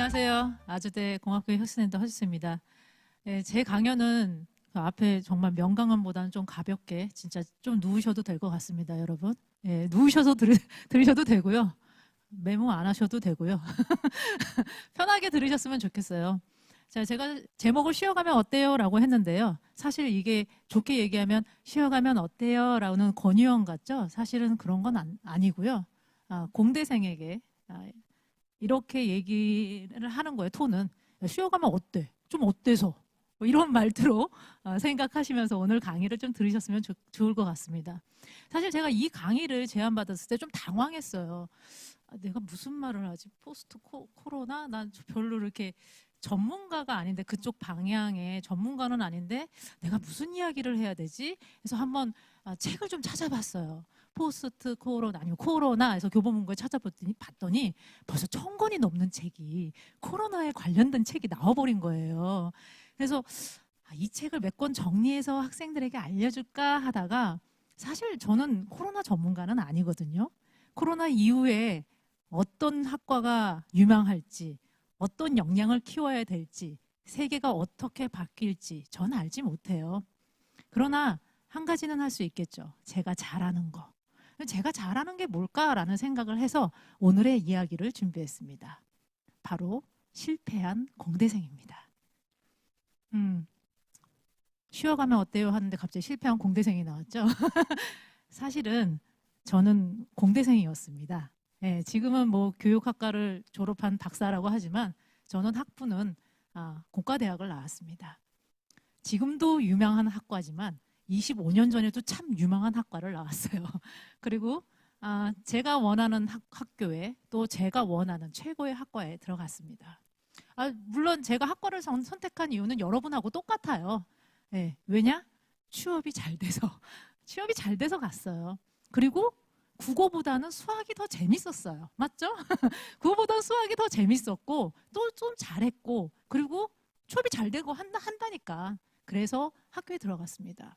안녕하세요. 아주대 공학부의 혁신센터 허지수입니다. 제 강연은 그 앞에 정말 명강연보다는 좀 가볍게 진짜 좀 누우셔도 될 것 같습니다, 여러분. 누우셔서 들으셔도 되고요. 메모 안 하셔도 되고요. 편하게 들으셨으면 좋겠어요. 자, 제가 제목을 쉬어가면 어때요? 라고 했는데요. 사실 이게 좋게 얘기하면 쉬어가면 어때요? 라는 권유형 같죠? 사실은 그런 건 아니고요. 공대생에게 이렇게 얘기를 하는 거예요. 톤은 쉬어가면 어때? 좀 어때서? 뭐 이런 말투로 생각하시면서 오늘 강의를 좀 들으셨으면 좋을 것 같습니다. 사실 제가 이 강의를 제안받았을 때 좀 당황했어요. 내가 무슨 말을 하지? 포스트 코로나? 난 별로 이렇게 전문가가 아닌데, 그쪽 방향의 전문가는 아닌데 내가 무슨 이야기를 해야 되지? 그래서 한번 책을 좀 찾아봤어요. 포스트 코로나 아니면 코로나에서 교보문고에 찾아봤더니 벌써 1000권이 넘는 책이 코로나에 관련된 책이 나와버린 거예요. 그래서 이 책을 몇 권 정리해서 학생들에게 알려줄까 하다가, 사실 저는 코로나 전문가는 아니거든요. 코로나 이후에 어떤 학과가 유망할지, 어떤 역량을 키워야 될지, 세계가 어떻게 바뀔지 전 알지 못해요. 그러나 한 가지는 할 수 있겠죠. 제가 잘하는 거. 제가 잘하는 게 뭘까라는 생각을 해서 오늘의 이야기를 준비했습니다. 바로 실패한 공대생입니다. 쉬어가면 어때요? 하는데 갑자기 실패한 공대생이 나왔죠. 사실은 저는 공대생이었습니다. 지금은 뭐 교육학과를 졸업한 박사라고 하지만 저는 학부는 공과대학을 나왔습니다. 지금도 유명한 학과지만 25년 전에도 참 유명한 학과를 나왔어요. 그리고 제가 원하는 학교에, 또 제가 원하는 최고의 학과에 들어갔습니다. 물론 제가 학과를 선택한 이유는 여러분하고 똑같아요. 왜냐? 취업이 잘 돼서 갔어요. 그리고 국어보다는 수학이 더 재밌었어요. 맞죠? 국어보다는 수학이 더 재밌었고 또 좀 잘했고, 그리고 취업이 잘 되고 한다니까. 그래서 학교에 들어갔습니다.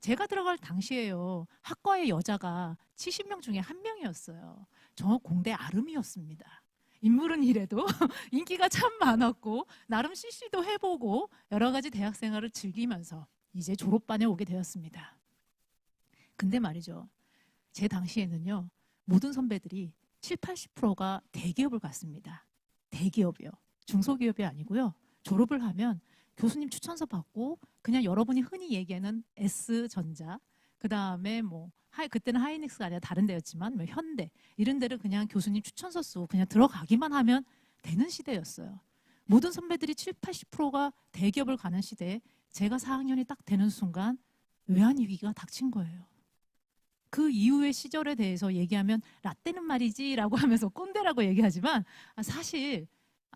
제가 들어갈 당시에요, 학과의 여자가 70명 중에 1명이었어요. 저 공대 아름이었습니다. 인물은 이래도 인기가 참 많았고 나름 CC도 해보고 여러 가지 대학 생활을 즐기면서 이제 졸업반에 오게 되었습니다. 근데 말이죠, 제 당시에는요, 모든 선배들이 70~80%가 대기업을 갔습니다. 대기업이요. 중소기업이 아니고요. 졸업을 하면 교수님 추천서 받고 그냥 여러분이 흔히 얘기하는 S전자, 그 다음에 뭐 그때는 하이닉스가 아니라 다른 데였지만 뭐 현대, 이런 데를 그냥 교수님 추천서 쓰고 그냥 들어가기만 하면 되는 시대였어요. 모든 선배들이 70~80%가 대기업을 가는 시대에 제가 4학년이 딱 되는 순간 외환위기가 닥친 거예요. 그 이후의 시절에 대해서 얘기하면 라떼는 말이지 라고 하면서 꼰대라고 얘기하지만, 사실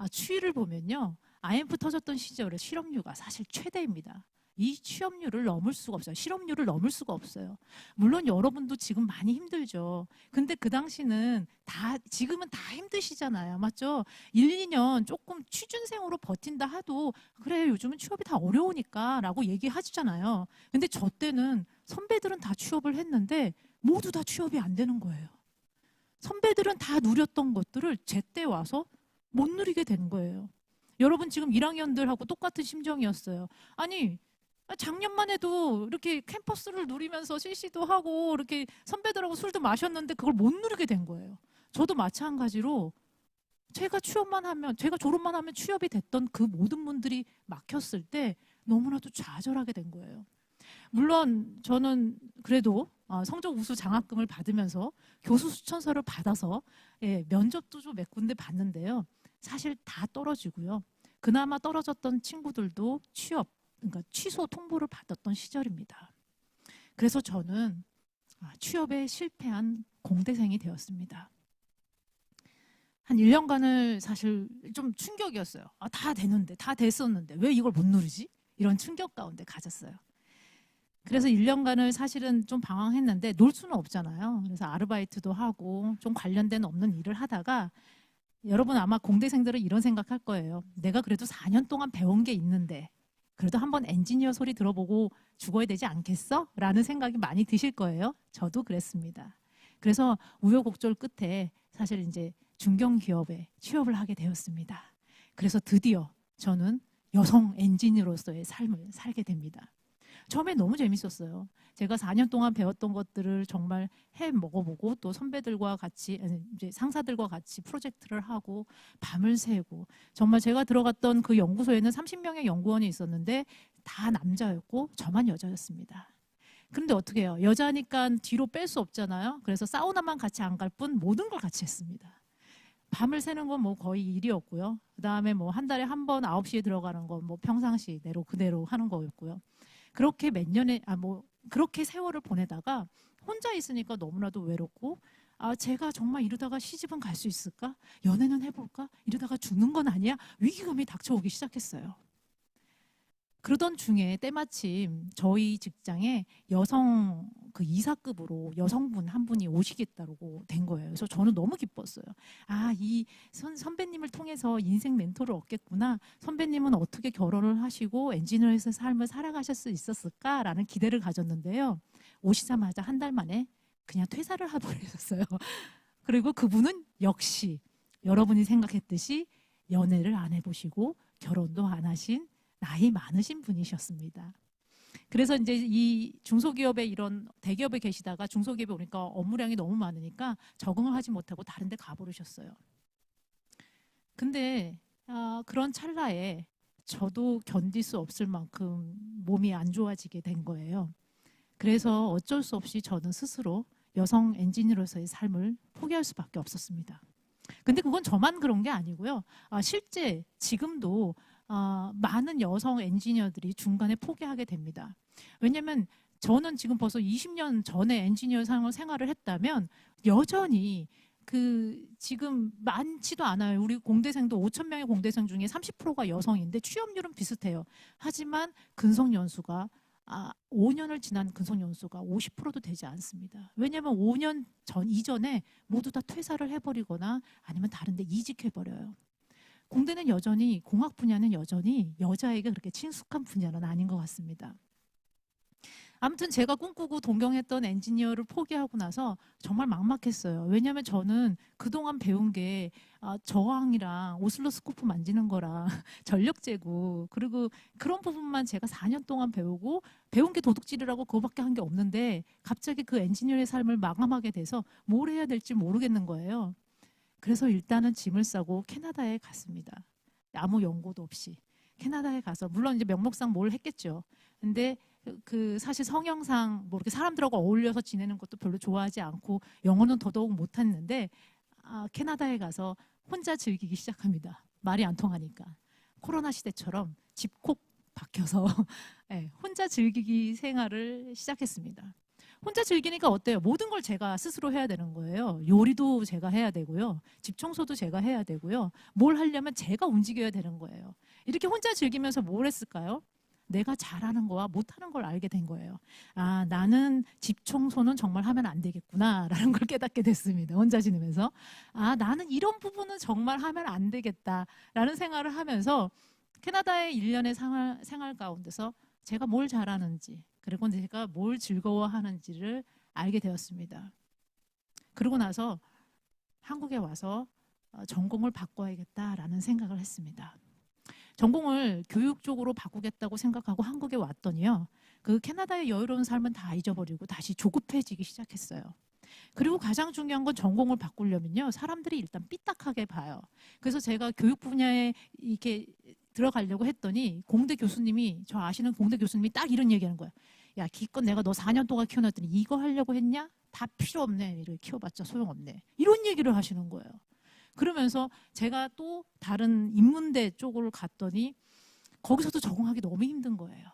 추이를 보면요, IMF 터졌던 시절에 실업률가 사실 최대입니다. 이 취업률을 넘을 수가 없어요. 실업률을 넘을 수가 없어요. 물론 여러분도 지금 많이 힘들죠. 근데 그 당시는 지금은 다 힘드시잖아요. 맞죠? 1~2년 조금 취준생으로 버틴다 하도 그래, 요즘은 취업이 다 어려우니까 라고 얘기하시잖아요. 근데 저 때는 선배들은 다 취업을 했는데 모두 다 취업이 안 되는 거예요. 선배들은 다 누렸던 것들을 제때 와서 못 누리게 된 거예요. 여러분 지금 1학년들하고 똑같은 심정이었어요. 아니, 작년만 해도 이렇게 캠퍼스를 누리면서 CC도 하고 이렇게 선배들하고 술도 마셨는데 그걸 못 누리게 된 거예요. 저도 마찬가지로 제가 졸업만 하면 취업이 됐던 그 모든 분들이 막혔을 때 너무나도 좌절하게 된 거예요. 물론 저는 그래도 성적 우수 장학금을 받으면서 교수 추천서를 받아서 면접도 좀 몇 군데 봤는데요. 사실 다 떨어지고요. 그나마 떨어졌던 친구들도 그러니까 취소 통보를 받았던 시절입니다. 그래서 저는 취업에 실패한 공대생이 되었습니다. 한 1년간을 사실 좀 충격이었어요. 다 되는데, 다 됐었는데 왜 이걸 못 누리지? 이런 충격 가운데 가졌어요. 그래서 1년간을 사실은 좀 방황했는데 놀 수는 없잖아요. 그래서 아르바이트도 하고 좀 관련된 없는 일을 하다가, 여러분 아마 공대생들은 이런 생각할 거예요. 내가 그래도 4년 동안 배운 게 있는데 그래도 한번 엔지니어 소리 들어보고 죽어야 되지 않겠어? 라는 생각이 많이 드실 거예요. 저도 그랬습니다. 그래서 우여곡절 끝에 사실 이제 중견기업에 취업을 하게 되었습니다. 그래서 드디어 저는 여성 엔지니어로서의 삶을 살게 됩니다. 처음에 너무 재밌었어요. 제가 4년 동안 배웠던 것들을 정말 해 먹어보고 또 선배들과 같이 이제 상사들과 같이 프로젝트를 하고 밤을 새고 정말 제가 들어갔던 그 연구소에는 30명의 연구원이 있었는데 다 남자였고 저만 여자였습니다. 그런데 어떻게 해요? 여자니까 뒤로 뺄 수 없잖아요. 그래서 사우나만 같이 안 갈 뿐 모든 걸 같이 했습니다. 밤을 새는 건 뭐 거의 일이었고요. 그다음에 뭐 한 달에 한 번 9시에 들어가는 건 뭐 평상시대로 그대로 하는 거였고요. 그렇게 몇 년에 그렇게 세월을 보내다가 혼자 있으니까 너무나도 외롭고 제가 정말 이러다가 시집은 갈 수 있을까? 연애는 해볼까? 이러다가 죽는 건 아니야? 위기감이 닥쳐오기 시작했어요. 그러던 중에 때마침 저희 직장에 여성 그 이사급으로 여성분 한 분이 오시겠다고 된 거예요. 그래서 저는 너무 기뻤어요. 이 선배님을 통해서 인생 멘토를 얻겠구나. 선배님은 어떻게 결혼을 하시고 엔지니어의 삶을 살아가실 수 있었을까라는 기대를 가졌는데요. 오시자마자 한 달 만에 그냥 퇴사를 해버리셨어요. 그리고 그분은 역시 여러분이 생각했듯이 연애를 안 해보시고 결혼도 안 하신 나이 많으신 분이셨습니다. 그래서 이제 이 중소기업에 이런 대기업에 계시다가 중소기업에 오니까 업무량이 너무 많으니까 적응을 하지 못하고 다른 데 가버리셨어요. 근데 그런 찰나에 저도 견딜 수 없을 만큼 몸이 안 좋아지게 된 거예요. 그래서 어쩔 수 없이 저는 스스로 여성 엔지니어로서의 삶을 포기할 수밖에 없었습니다. 근데 그건 저만 그런 게 아니고요. 실제 지금도 많은 여성 엔지니어들이 중간에 포기하게 됩니다. 왜냐하면 저는 지금 벌써 20년 전에 엔지니어 생활을 했다면 여전히 지금 많지도 않아요. 우리 공대생도 5천 명의 공대생 중에 30%가 여성인데 취업률은 비슷해요. 하지만 근속 연수가 5년을 지난 근속 연수가 50%도 되지 않습니다. 왜냐하면 5년 이전에 모두 다 퇴사를 해버리거나 아니면 다른 데 이직해버려요. 공대는 여전히 공학 분야는 여전히 여자에게 그렇게 친숙한 분야는 아닌 것 같습니다. 아무튼 제가 꿈꾸고 동경했던 엔지니어를 포기하고 나서 정말 막막했어요. 왜냐하면 저는 그동안 배운 게 저항이랑 오슬로스코프 만지는 거랑 전력 제고 그리고 그런 부분만 제가 4년 동안 배우고 배운 게 도둑질이라고 그거밖에 한 게 없는데 갑자기 그 엔지니어의 삶을 마감하게 돼서 뭘 해야 될지 모르겠는 거예요. 그래서 일단은 짐을 싸고 캐나다에 갔습니다. 아무 연고도 없이 캐나다에 가서 물론 이제 명목상 뭘 했겠죠. 근데 사실 성향상 뭐 이렇게 사람들하고 어울려서 지내는 것도 별로 좋아하지 않고 영어는 더더욱 못했는데 캐나다에 가서 혼자 즐기기 시작합니다. 말이 안 통하니까 코로나 시대처럼 집콕 박혀서 네, 혼자 즐기기 생활을 시작했습니다. 혼자 즐기니까 어때요? 모든 걸 제가 스스로 해야 되는 거예요. 요리도 제가 해야 되고요. 집 청소도 제가 해야 되고요. 뭘 하려면 제가 움직여야 되는 거예요. 이렇게 혼자 즐기면서 뭘 했을까요? 내가 잘하는 거와 못하는 걸 알게 된 거예요. 나는 집 청소는 정말 하면 안 되겠구나라는 걸 깨닫게 됐습니다. 혼자 지내면서. 나는 이런 부분은 정말 하면 안 되겠다라는 생각을 하면서 캐나다의 1년의 생활 가운데서 제가 뭘 잘하는지 그리고 제가 뭘 즐거워하는지를 알게 되었습니다. 그러고 나서 한국에 와서 전공을 바꿔야겠다라는 생각을 했습니다. 전공을 교육 쪽으로 바꾸겠다고 생각하고 한국에 왔더니요. 그 캐나다의 여유로운 삶은 다 잊어버리고 다시 조급해지기 시작했어요. 그리고 가장 중요한 건 전공을 바꾸려면요. 사람들이 일단 삐딱하게 봐요. 그래서 제가 교육 분야에 이렇게 들어가려고 했더니 공대 교수님이 저 아시는 공대 교수님이 딱 이런 얘기하는 거예요. 야 기껏 내가 너 4년 동안 키워놨더니 이거 하려고 했냐? 다 필요 없네. 이렇게 키워봤자 소용없네. 이런 얘기를 하시는 거예요. 그러면서 제가 또 다른 인문대 쪽으로 갔더니 거기서도 적응하기 너무 힘든 거예요.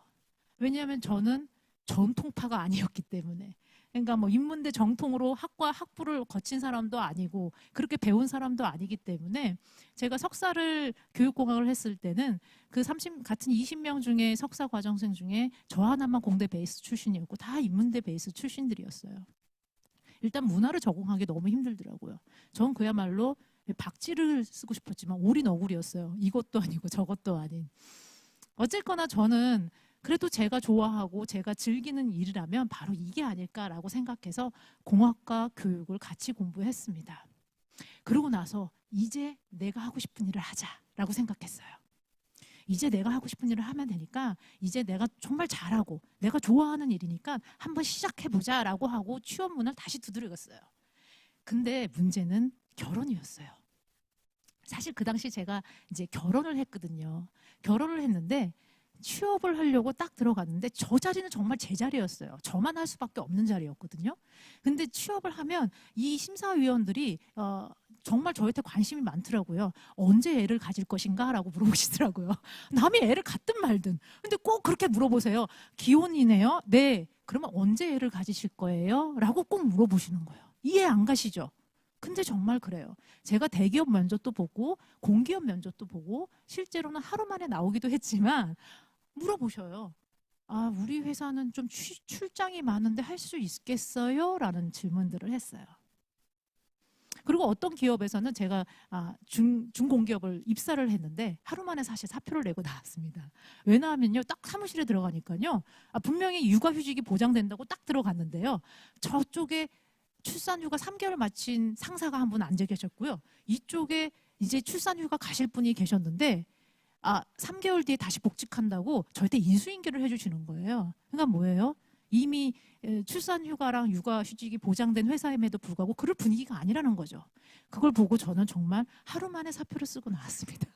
왜냐하면 저는 전통파가 아니었기 때문에. 그러니까 뭐 인문대 정통으로 학과 학부를 거친 사람도 아니고 그렇게 배운 사람도 아니기 때문에 제가 석사를 교육공학을 했을 때는 같은 20명 중에 석사 과정생 중에 저 하나만 공대 베이스 출신이었고 다 인문대 베이스 출신들이었어요. 일단 문화를 적응하기 너무 힘들더라고요. 전 그야말로 박쥐를 쓰고 싶었지만 오리 너구리였어요. 이것도 아니고 저것도 아닌. 어쨌거나 저는 그래도 제가 좋아하고 제가 즐기는 일이라면 바로 이게 아닐까라고 생각해서 공학과 교육을 같이 공부했습니다. 그러고 나서 이제 내가 하고 싶은 일을 하자 라고 생각했어요. 이제 내가 하고 싶은 일을 하면 되니까 이제 내가 정말 잘하고 내가 좋아하는 일이니까 한번 시작해보자 라고 하고 취업문을 다시 두드렸어요. 근데 문제는 결혼이었어요. 사실 그 당시 제가 이제 결혼을 했거든요. 결혼을 했는데 취업을 하려고 딱 들어갔는데 저 자리는 정말 제 자리였어요. 저만 할 수밖에 없는 자리였거든요. 근데 취업을 하면 이 심사위원들이 정말 저한테 관심이 많더라고요. 언제 애를 가질 것인가? 라고 물어보시더라고요. 남이 애를 갖든 말든. 근데 꼭 그렇게 물어보세요. 기혼이네요? 네. 그러면 언제 애를 가지실 거예요? 라고 꼭 물어보시는 거예요. 이해 안 가시죠? 근데 정말 그래요. 제가 대기업 면접도 보고 공기업 면접도 보고 실제로는 하루 만에 나오기도 했지만 물어보셔요. 아, 우리 회사는 좀 출장이 많은데 할 수 있겠어요? 라는 질문들을 했어요. 그리고 어떤 기업에서는 제가 중공기업을 입사를 했는데 하루 만에 사실 사표를 내고 나왔습니다. 왜냐하면요, 딱 사무실에 들어가니까요, 분명히 육아휴직이 보장된다고 딱 들어갔는데요, 저쪽에 출산휴가 3개월 마친 상사가 한 분 앉아 계셨고요, 이쪽에 이제 출산휴가 가실 분이 계셨는데 3개월 뒤에 다시 복직한다고 저한테 인수인계를 해주시는 거예요. 그러니까 뭐예요? 이미 출산휴가랑 육아휴직이 보장된 회사임에도 불구하고 그럴 분위기가 아니라는 거죠. 그걸 보고 저는 정말 하루 만에 사표를 쓰고 나왔습니다.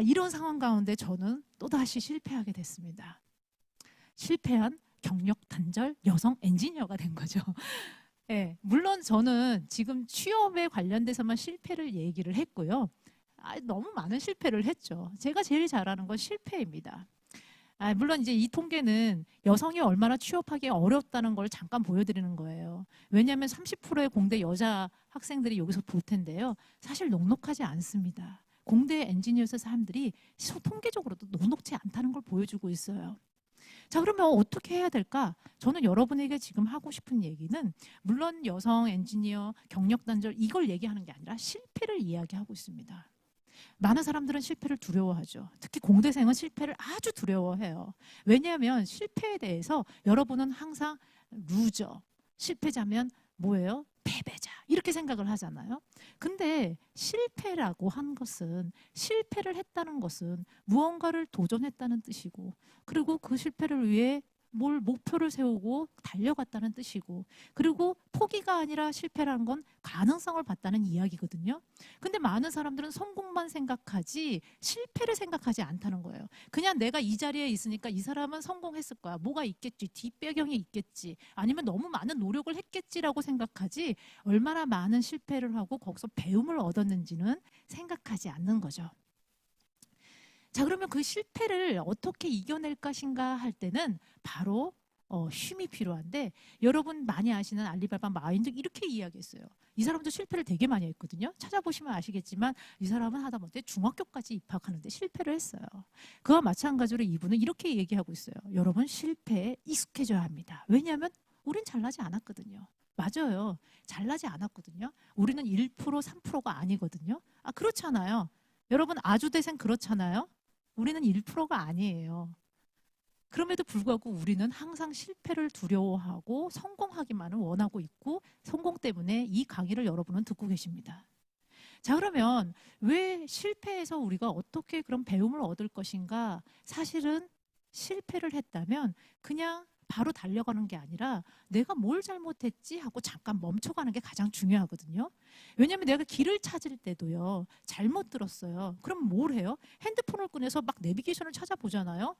이런 상황 가운데 저는 또다시 실패하게 됐습니다. 실패한 경력 단절 여성 엔지니어가 된 거죠. 네, 물론 저는 지금 취업에 관련돼서만 실패를 얘기를 했고요. 너무 많은 실패를 했죠. 제가 제일 잘하는 건 실패입니다. 물론 이제 이 통계는 여성이 얼마나 취업하기 어렵다는 걸 잠깐 보여드리는 거예요. 왜냐하면 30%의 공대 여자 학생들이 여기서 볼 텐데요. 사실 녹록하지 않습니다. 공대 엔지니어스 사람들이 통계적으로도 녹록지 않다는 걸 보여주고 있어요. 자, 그러면 어떻게 해야 될까? 저는 여러분에게 지금 하고 싶은 얘기는 물론 여성 엔지니어 경력 단절 이걸 얘기하는 게 아니라 실패를 이야기하고 있습니다. 많은 사람들은 실패를 두려워하죠. 특히 공대생은 실패를 아주 두려워해요. 왜냐하면 실패에 대해서 여러분은 항상 루저, 실패자면 뭐예요? 패배자 이렇게 생각을 하잖아요. 근데 실패라고 한 것은, 실패를 했다는 것은 무언가를 도전했다는 뜻이고, 그리고 그 실패를 위해 뭘 목표를 세우고 달려갔다는 뜻이고, 그리고 포기가 아니라 실패라는 건 가능성을 봤다는 이야기거든요. 근데 많은 사람들은 성공만 생각하지 실패를 생각하지 않다는 거예요. 그냥 내가 이 자리에 있으니까 이 사람은 성공했을 거야. 뭐가 있겠지. 뒷배경이 있겠지. 아니면 너무 많은 노력을 했겠지라고 생각하지 얼마나 많은 실패를 하고 거기서 배움을 얻었는지는 생각하지 않는 거죠. 자, 그러면 그 실패를 어떻게 이겨낼 것인가 할 때는 바로 쉼이 필요한데, 여러분 많이 아시는 알리바바 마인드 이렇게 이야기했어요. 이 사람도 실패를 되게 많이 했거든요. 찾아보시면 아시겠지만 이 사람은 하다못해 중학교까지 입학하는데 실패를 했어요. 그와 마찬가지로 이분은 이렇게 얘기하고 있어요. 여러분, 실패에 익숙해져야 합니다. 왜냐하면 우린 잘나지 않았거든요. 맞아요. 잘나지 않았거든요. 우리는 1%, 3%가 아니거든요. 그렇잖아요. 여러분, 아주대생 그렇잖아요. 우리는 1%가 아니에요. 그럼에도 불구하고 우리는 항상 실패를 두려워하고 성공하기만을 원하고 있고, 성공 때문에 이 강의를 여러분은 듣고 계십니다. 자, 그러면 왜 실패해서 우리가 어떻게 그런 배움을 얻을 것인가? 사실은 실패를 했다면 그냥 바로 달려가는 게 아니라 내가 뭘 잘못했지 하고 잠깐 멈춰가는 게 가장 중요하거든요. 왜냐하면 내가 길을 찾을 때도요, 잘못 들었어요. 그럼 뭘 해요? 핸드폰을 꺼내서 막 내비게이션을 찾아보잖아요.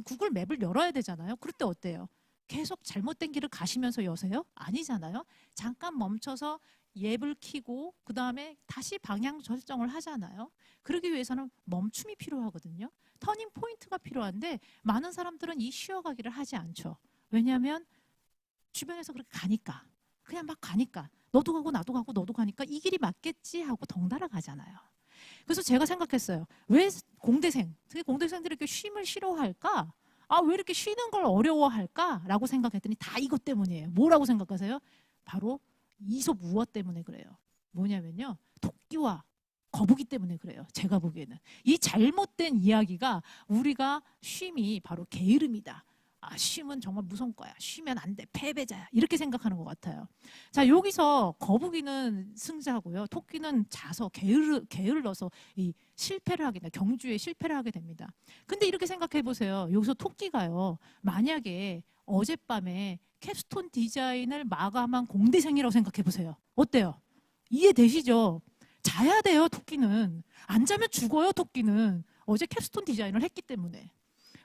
구글 맵을 열어야 되잖아요. 그럴 때 어때요? 계속 잘못된 길을 가시면서 여세요? 아니잖아요. 잠깐 멈춰서 앱을 켜고 그 다음에 다시 방향 설정을 하잖아요. 그러기 위해서는 멈춤이 필요하거든요. 터닝 포인트가 필요한데 많은 사람들은 이 쉬어가기를 하지 않죠. 왜냐하면 주변에서 그렇게 가니까, 그냥 막 가니까, 너도 가고 나도 가고 너도 가니까 이 길이 맞겠지 하고 덩달아 가잖아요. 그래서 제가 생각했어요. 왜 특히 공대생들이 이렇게 쉼을 싫어할까? 왜 이렇게 쉬는 걸 어려워할까? 라고 생각했더니 다 이것 때문이에요. 뭐라고 생각하세요? 바로 이솝 우화 때문에 그래요. 뭐냐면요, 토끼와 거북이 때문에 그래요. 제가 보기에는 이 잘못된 이야기가, 우리가 쉼이 바로 게으름이다, 아, 쉼은 정말 무서운 거야. 쉬면 안 돼. 패배자야. 이렇게 생각하는 것 같아요. 자, 여기서 거북이는 승자고요. 토끼는 자서 게을러서 이 실패를 하게 됩니다. 경주에 실패를 하게 됩니다. 근데 이렇게 생각해 보세요. 여기서 토끼가요. 만약에 어젯밤에 캡스톤 디자인을 마감한 공대생이라고 생각해 보세요. 어때요? 이해되시죠? 자야 돼요, 토끼는. 안 자면 죽어요, 토끼는. 어제 캡스톤 디자인을 했기 때문에.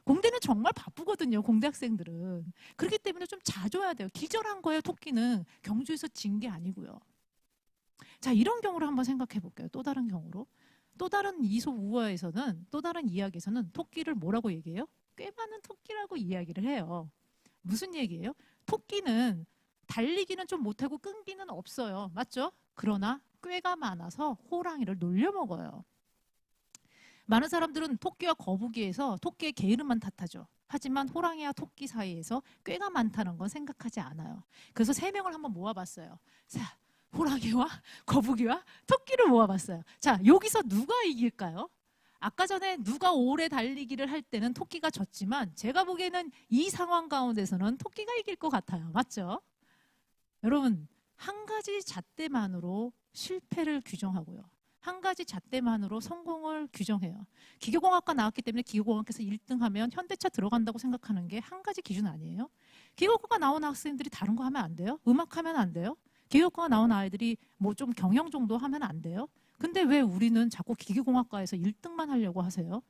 공대는 정말 바쁘거든요, 공대 학생들은. 그렇기 때문에 좀 자줘야 돼요. 기절한 거예요, 토끼는. 경주에서 진 게 아니고요. 자, 이런 경우를 한번 생각해 볼게요. 또 다른 경우로. 또 다른 이솝 우화에서는, 또 다른 이야기에서는 토끼를 뭐라고 얘기해요? 꽤 많은 토끼라고 이야기를 해요. 무슨 얘기예요? 토끼는 달리기는 좀 못하고 끈기는 없어요. 맞죠? 그러나 꾀가 많아서 호랑이를 놀려먹어요. 많은 사람들은 토끼와 거북이에서 토끼의 게으름만 탓하죠. 하지만 호랑이와 토끼 사이에서 꾀가 많다는 건 생각하지 않아요. 그래서 세 명을 한번 모아봤어요. 자, 호랑이와 거북이와 토끼를 모아봤어요. 자, 여기서 누가 이길까요? 아까 전에 누가 오래 달리기를 할 때는 토끼가 졌지만 제가 보기에는 이 상황 가운데서는 토끼가 이길 것 같아요. 맞죠? 여러분, 한 가지 잣대만으로 실패를 규정하고요. 한 가지 잣대만으로 성공을 규정해요. 기계공학과 나왔기 때문에 기계공학에서 1등하면 현대차 들어간다고 생각하는 게 한 가지 기준 아니에요? 기계공학과 나온 학생들이 다른 거 하면 안 돼요? 음악 하면 안 돼요? 기계공학과 나온 아이들이 뭐 좀 경영 정도 하면 안 돼요? 근데 왜 우리는 자꾸 기계공학과에서 1등만 하려고 하세요?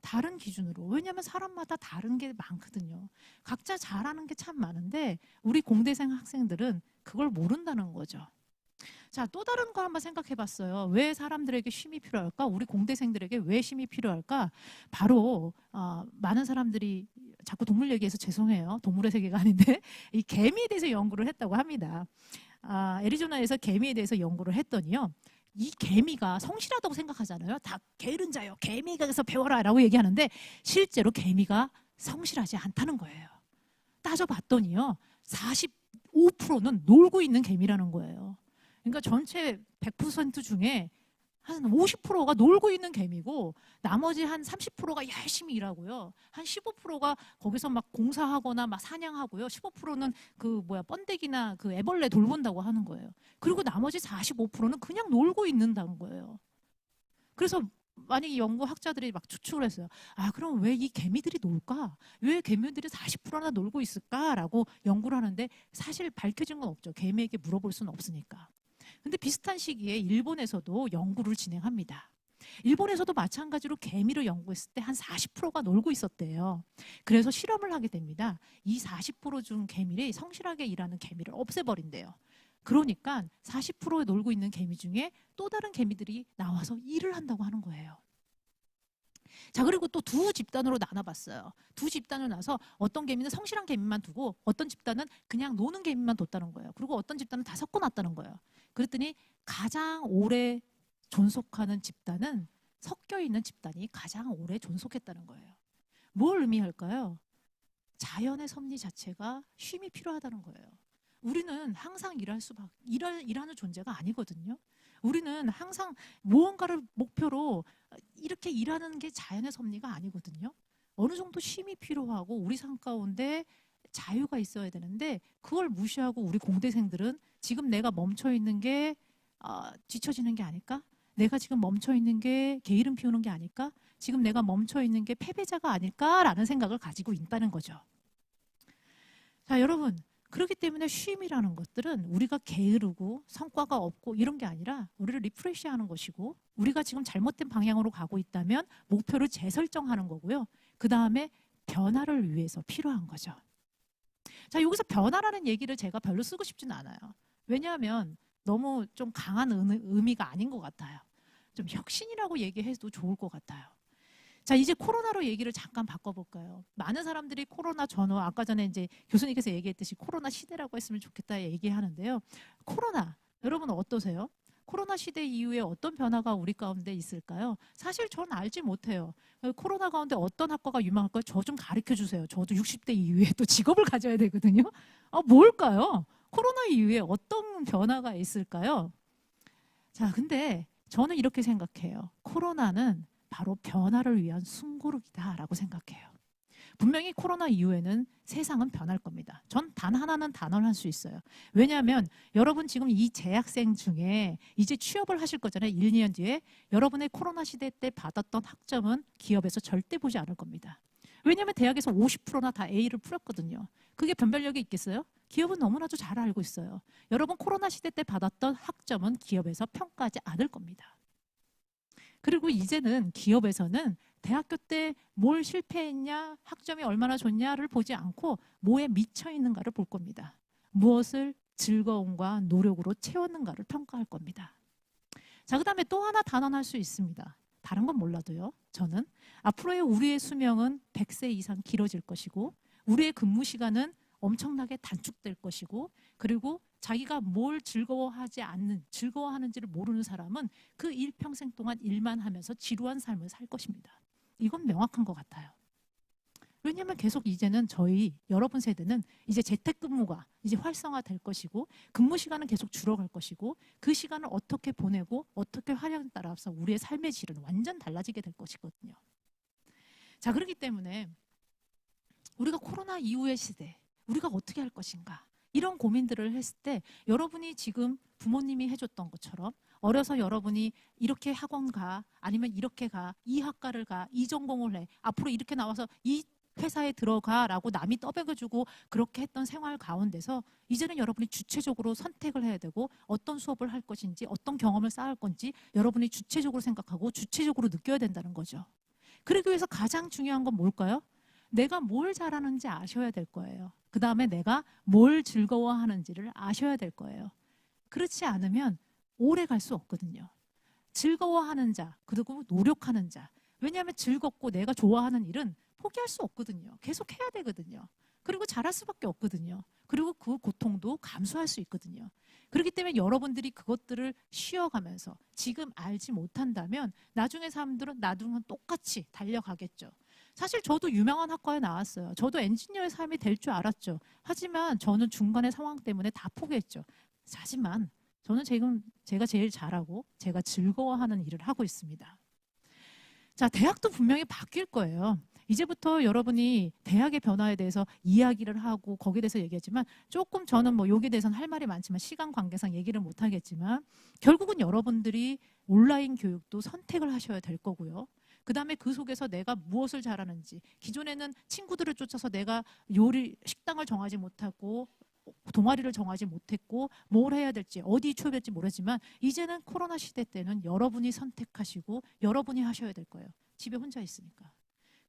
다른 기준으로. 왜냐하면 사람마다 다른 게 많거든요. 각자 잘하는 게 참 많은데 우리 공대생 학생들은 그걸 모른다는 거죠. 자, 또 다른 거 한번 생각해 봤어요. 왜 사람들에게 쉼이 필요할까? 우리 공대생들에게 왜 쉼이 필요할까? 바로 많은 사람들이 자꾸 동물 얘기해서 죄송해요. 동물의 세계가 아닌데 이 개미에 대해서 연구를 했다고 합니다. 애리조나에서 개미에 대해서 연구를 했더니요. 이 개미가 성실하다고 생각하잖아요. 다 게으른 자요. 개미에게서 배워라 라고 얘기하는데 실제로 개미가 성실하지 않다는 거예요. 따져봤더니요. 45%는 놀고 있는 개미라는 거예요. 그러니까 전체 100% 중에 한 50%가 놀고 있는 개미고 나머지 한 30%가 열심히 일하고요. 한 15%가 거기서 막 공사하거나 막 사냥하고요. 15%는 그 번데기나 그 애벌레 돌본다고 하는 거예요. 그리고 나머지 45%는 그냥 놀고 있는다는 거예요. 그래서 만약에 연구학자들이 막 추측을 했어요. 그럼 왜 이 개미들이 놀까? 왜 개미들이 40%나 놀고 있을까라고 연구를 하는데 사실 밝혀진 건 없죠. 개미에게 물어볼 수는 없으니까. 근데 비슷한 시기에 일본에서도 연구를 진행합니다. 일본에서도 마찬가지로 개미를 연구했을 때 한 40%가 놀고 있었대요. 그래서 실험을 하게 됩니다. 이 40%중 개미를 성실하게 일하는 개미를 없애버린대요. 그러니까 40% 놀고 있는 개미 중에 또 다른 개미들이 나와서 일을 한다고 하는 거예요. 자, 그리고 또 두 집단으로 나눠봤어요. 두 집단을 나서 어떤 개미는 성실한 개미만 두고 어떤 집단은 그냥 노는 개미만 뒀다는 거예요. 그리고 어떤 집단은 다 섞어놨다는 거예요. 그랬더니 가장 오래 존속하는 집단은 섞여 있는 집단이 가장 오래 존속했다는 거예요. 뭘 의미할까요? 자연의 섭리 자체가 쉼이 필요하다는 거예요. 우리는 항상 일하는 존재가 아니거든요. 우리는 항상 무언가를 목표로 이렇게 일하는 게 자연의 섭리가 아니거든요. 어느 정도 쉼이 필요하고 우리 삶 가운데 자유가 있어야 되는데 그걸 무시하고 우리 공대생들은 지금 내가 멈춰 있는 게 뒤처지는 게 아닐까? 내가 지금 멈춰 있는 게 게으름 피우는 게 아닐까? 지금 내가 멈춰 있는 게 패배자가 아닐까라는 생각을 가지고 있다는 거죠. 자, 여러분. 그렇기 때문에 쉼이라는 것들은 우리가 게으르고 성과가 없고 이런 게 아니라 우리를 리프레시하는 것이고 우리가 지금 잘못된 방향으로 가고 있다면 목표를 재설정하는 거고요. 그 다음에 변화를 위해서 필요한 거죠. 자, 여기서 변화라는 얘기를 제가 별로 쓰고 싶지는 않아요. 왜냐하면 너무 좀 강한 의미가 아닌 것 같아요. 좀 혁신이라고 얘기해도 좋을 것 같아요. 자, 이제 코로나로 얘기를 잠깐 바꿔볼까요? 많은 사람들이 코로나 전후, 아까 전에 이제 교수님께서 얘기했듯이 코로나 시대라고 했으면 좋겠다 얘기하는데요. 코로나, 여러분 어떠세요? 코로나 시대 이후에 어떤 변화가 우리 가운데 있을까요? 사실 저는 알지 못해요. 코로나 가운데 어떤 학과가 유망할까요? 저 좀 가르쳐 주세요. 저도 60대 이후에 또 직업을 가져야 되거든요. 뭘까요? 코로나 이후에 어떤 변화가 있을까요? 자, 근데 저는 이렇게 생각해요. 코로나는 바로 변화를 위한 숨고르기다라고 생각해요. 분명히 코로나 이후에는 세상은 변할 겁니다. 전 단 하나는 단언할 수 있어요. 왜냐하면 여러분 지금 이 재학생 중에 이제 취업을 하실 거잖아요. 1, 2년 뒤에. 여러분의 코로나 시대 때 받았던 학점은 기업에서 절대 보지 않을 겁니다. 왜냐하면 대학에서 50%나 다 A를 풀었거든요. 그게 변별력이 있겠어요? 기업은 너무나도 잘 알고 있어요. 여러분 코로나 시대 때 받았던 학점은 기업에서 평가하지 않을 겁니다. 그리고 이제는 기업에서는 대학교 때 뭘 실패했냐, 학점이 얼마나 좋냐를 보지 않고 뭐에 미쳐 있는가를 볼 겁니다. 무엇을 즐거움과 노력으로 채웠는가를 평가할 겁니다. 자, 그 다음에 또 하나 단언할 수 있습니다. 다른 건 몰라도요. 저는 앞으로의 우리의 수명은 100세 이상 길어질 것이고 우리의 근무 시간은 엄청나게 단축될 것이고 그리고 자기가 뭘 즐거워하는지를 모르는 사람은 그 일평생 동안 일만 하면서 지루한 삶을 살 것입니다. 이건 명확한 것 같아요. 왜냐하면 계속 이제는 여러분 세대는 이제 재택근무가 이제 활성화될 것이고 근무 시간은 계속 줄어갈 것이고 그 시간을 어떻게 보내고 어떻게 활용에 따라서 우리의 삶의 질은 완전 달라지게 될 것이거든요. 자, 그렇기 때문에 우리가 코로나 이후의 시대, 우리가 어떻게 할 것인가 이런 고민들을 했을 때 여러분이 지금 부모님이 해줬던 것처럼 어려서 여러분이 이렇게 학원 가 아니면 이렇게 가 이 학과를 가 이 전공을 해 앞으로 이렇게 나와서 이 회사에 들어가라고 남이 떠먹여주고 그렇게 했던 생활 가운데서 이제는 여러분이 주체적으로 선택을 해야 되고 어떤 수업을 할 것인지 어떤 경험을 쌓을 건지 여러분이 주체적으로 생각하고 주체적으로 느껴야 된다는 거죠. 그러기 위해서 가장 중요한 건 뭘까요? 내가 뭘 잘하는지 아셔야 될 거예요. 그 다음에 내가 뭘 즐거워하는지를 아셔야 될 거예요. 그렇지 않으면 오래 갈 수 없거든요. 즐거워하는 자, 그리고 노력하는 자. 왜냐하면 즐겁고 내가 좋아하는 일은 포기할 수 없거든요. 계속 해야 되거든요. 그리고 잘할 수밖에 없거든요. 그리고 그 고통도 감수할 수 있거든요. 그렇기 때문에 여러분들이 그것들을 쉬어가면서 지금 알지 못한다면 나중에 사람들은 나중은 똑같이 달려가겠죠. 사실 저도 유명한 학과에 나왔어요. 저도 엔지니어의 삶이 될 줄 알았죠. 하지만 저는 중간의 상황 때문에 다 포기했죠. 하지만 저는 지금 제가 제일 잘하고 제가 즐거워하는 일을 하고 있습니다. 자, 대학도 분명히 바뀔 거예요. 이제부터 여러분이 대학의 변화에 대해서 이야기를 하고 거기에 대해서 얘기하지만 조금 저는 뭐 여기에 대해서는 할 말이 많지만 시간 관계상 얘기를 못 하겠지만 결국은 여러분들이 온라인 교육도 선택을 하셔야 될 거고요. 그 다음에 그 속에서 내가 무엇을 잘하는지 기존에는 친구들을 쫓아서 내가 식당을 정하지 못하고 동아리를 정하지 못했고 뭘 해야 될지 어디 취업할지 모르지만 이제는 코로나 시대 때는 여러분이 선택하시고 여러분이 하셔야 될 거예요. 집에 혼자 있으니까.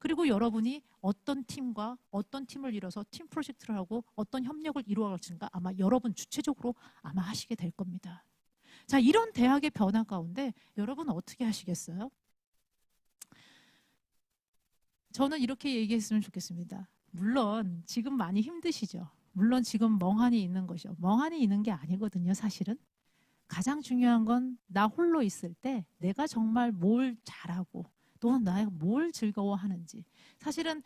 그리고 여러분이 어떤 팀과 어떤 팀을 이뤄서 팀 프로젝트를 하고 어떤 협력을 이루어갈 것인가 아마 여러분 주체적으로 아마 하시게 될 겁니다. 자, 이런 대학의 변화 가운데 여러분 어떻게 하시겠어요? 저는 이렇게 얘기했으면 좋겠습니다. 물론 지금 많이 힘드시죠. 물론 지금 멍하니 있는 것이요. 멍하니 있는 게 아니거든요, 사실은. 가장 중요한 건 나 홀로 있을 때 내가 정말 뭘 잘하고 또는 나가 뭘 즐거워하는지. 사실은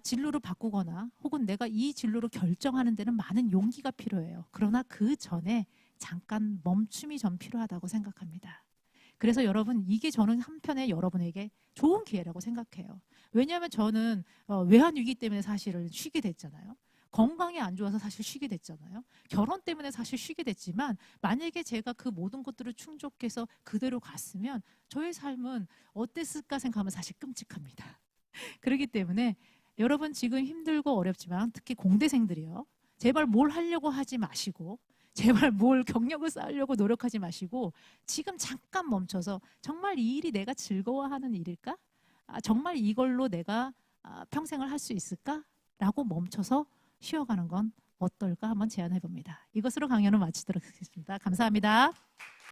진로를 바꾸거나 혹은 내가 이 진로를 결정하는 데는 많은 용기가 필요해요. 그러나 그 전에 잠깐 멈춤이 좀 필요하다고 생각합니다. 그래서 여러분 이게 저는 한편에 여러분에게 좋은 기회라고 생각해요. 왜냐하면 저는 외환위기 때문에 사실은 쉬게 됐잖아요. 건강이 안 좋아서 사실 쉬게 됐잖아요. 결혼 때문에 사실 쉬게 됐지만 만약에 제가 그 모든 것들을 충족해서 그대로 갔으면 저의 삶은 어땠을까 생각하면 사실 끔찍합니다. 그렇기 때문에 여러분 지금 힘들고 어렵지만 특히 공대생들이요. 제발 뭘 하려고 하지 마시고 제발 뭘 경력을 쌓으려고 노력하지 마시고 지금 잠깐 멈춰서 정말 이 일이 내가 즐거워하는 일일까? 정말 이걸로 내가 평생을 할 수 있을까? 라고 멈춰서 쉬어가는 건 어떨까 한번 제안해 봅니다. 이것으로 강연을 마치도록 하겠습니다. 감사합니다.